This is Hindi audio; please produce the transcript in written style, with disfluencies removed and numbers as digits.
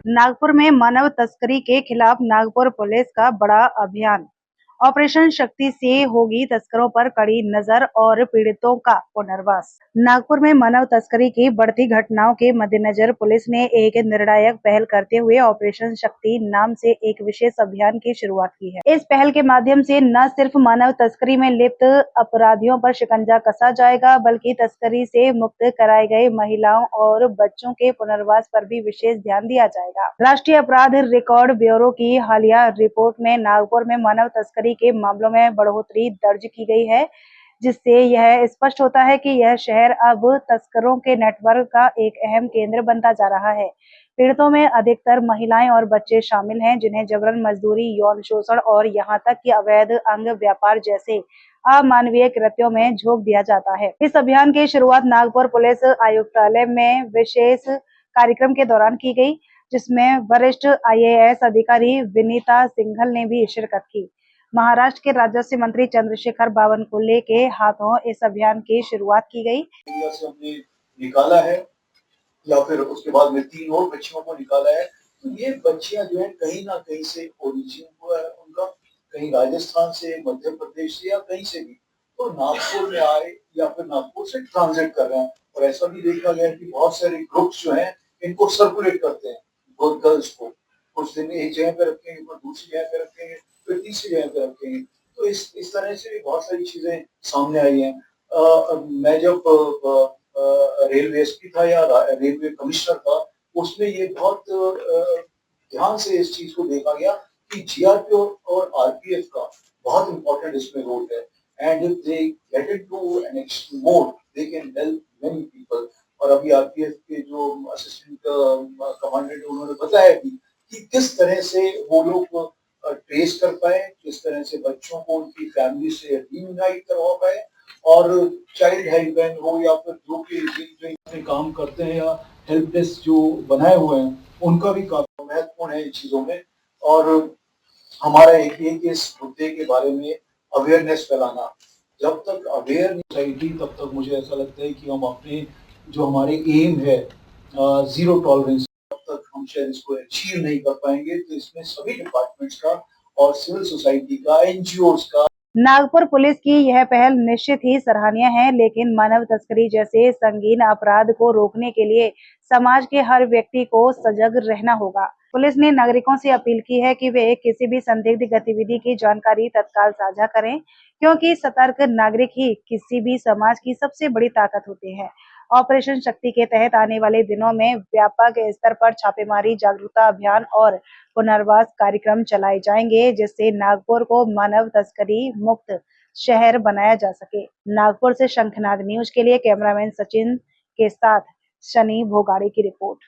नागपुर में मानव तस्करी के खिलाफ नागपुर पुलिस का बड़ा अभियान। ऑपरेशन शक्ति से होगी तस्करों पर कड़ी नजर और पीड़ितों का पुनर्वास। नागपुर में मानव तस्करी की बढ़ती घटनाओं के मद्देनजर पुलिस ने एक निर्णायक पहल करते हुए ऑपरेशन शक्ति नाम से एक विशेष अभियान की शुरुआत की है। इस पहल के माध्यम से न सिर्फ मानव तस्करी में लिप्त अपराधियों पर शिकंजा कसा जाएगा, बल्कि तस्करी से मुक्त कराए गए महिलाओं और बच्चों के पुनर्वास पर भी विशेष ध्यान दिया जाएगा। राष्ट्रीय अपराध रिकॉर्ड ब्यूरो की हालिया रिपोर्ट में नागपुर में मानव तस्करी के मामलों में बढ़ोतरी दर्ज की गई है, जिससे यह स्पष्ट होता है कि यह शहर अब तस्करों के नेटवर्क का एक अहम केंद्र बनता जा रहा है। पीड़ितों में अधिकतर महिलाएं और बच्चे शामिल हैं, जिन्हें जबरन मजदूरी, यौन शोषण और यहां तक कि अवैध अंग व्यापार जैसे अमानवीय कृत्यों में झोंक दिया जाता है। इस अभियान की शुरुआत नागपुर पुलिस आयुक्तालय में विशेष कार्यक्रम के दौरान की गई, जिसमें वरिष्ठ आईएएस अधिकारी विनीता सिंघल ने भी शिरकत की। महाराष्ट्र के राजस्व मंत्री चंद्रशेखर बावनकुले के हाथों इस अभियान की शुरुआत की गई। इंडिया से हमने निकाला है या फिर उसके बाद में 3 और बच्चियों को निकाला है। तो ये बच्चियां जो है कहीं ना कहीं से ओरिजिन हुआ है उनका, कहीं राजस्थान से, मध्य प्रदेश से या कहीं से भी, तो नागपुर में आए या फिर नागपुर से ट्रांजिट कर रहे हैं। और ऐसा भी देखा गया है कि बहुत सारे ग्रुप्स जो हैं इनको सर्कुलेट करते हैं, गर्ल्स को कुछ दिन एक जगह पे रखेंगे, फिर दूसरी जगह पे रखेंगे, फिर तीसरी जगह पे रखेंगे। तो इस तरह से भी बहुत सारी चीजें सामने आई हैं। मैं जब रेलवे एसपी था या रेलवे कमिश्नर था, उसमें ये बहुत ध्यान से इस चीज को देखा गया कि जीआरपी और आरपीएफ का बहुत इंपॉर्टेंट इसमें रोल है। And if they get into an action mode, they can help many people. और अभी आरपीएफ के जो असिस्टेंट कमांडेंट उन्होंने बताया भी कि किस तरह से वो लोग ट्रेस कर पाए, किस तरह से बच्चों को उनकी फैमिली से रीयूनाइट करवा पाए। और चाइल्ड हेल्पलाइन हो या फिर जो कि काम करते हैं या हेल्प डेस्क जो बनाए हुए हैं, उनका भी काफी महत्वपूर्ण है इन चीजों में। और हमारा एक एक इस मुद्दे के बारे में अवेयरनेस फैलाना। जब तक अवेयर नहीं सोसाइटी, तब तक मुझे ऐसा लगता है कि हम अपने जो हमारे एम है जीरो टॉलरेंस, तब तक हम शायद इसको अचीव नहीं कर पाएंगे। तो इसमें सभी डिपार्टमेंट्स का और सिविल सोसाइटी का, एनजीओज का। नागपुर पुलिस की यह पहल निश्चित ही सराहनीय है, लेकिन मानव तस्करी जैसे संगीन अपराध को रोकने के लिए समाज के हर व्यक्ति को सजग रहना होगा। पुलिस ने नागरिकों से अपील की है कि वे किसी भी संदिग्ध गतिविधि की जानकारी तत्काल साझा करें, क्योंकि सतर्क नागरिक ही किसी भी समाज की सबसे बड़ी ताकत होते हैं। ऑपरेशन शक्ति के तहत आने वाले दिनों में व्यापक स्तर पर छापेमारी, जागरूकता अभियान और पुनर्वास कार्यक्रम चलाए जाएंगे, जिससे नागपुर को मानव तस्करी मुक्त शहर बनाया जा सके। नागपुर से शंखनाद न्यूज के लिए कैमरामैन सचिन के साथ शनि भोगाड़ी की रिपोर्ट।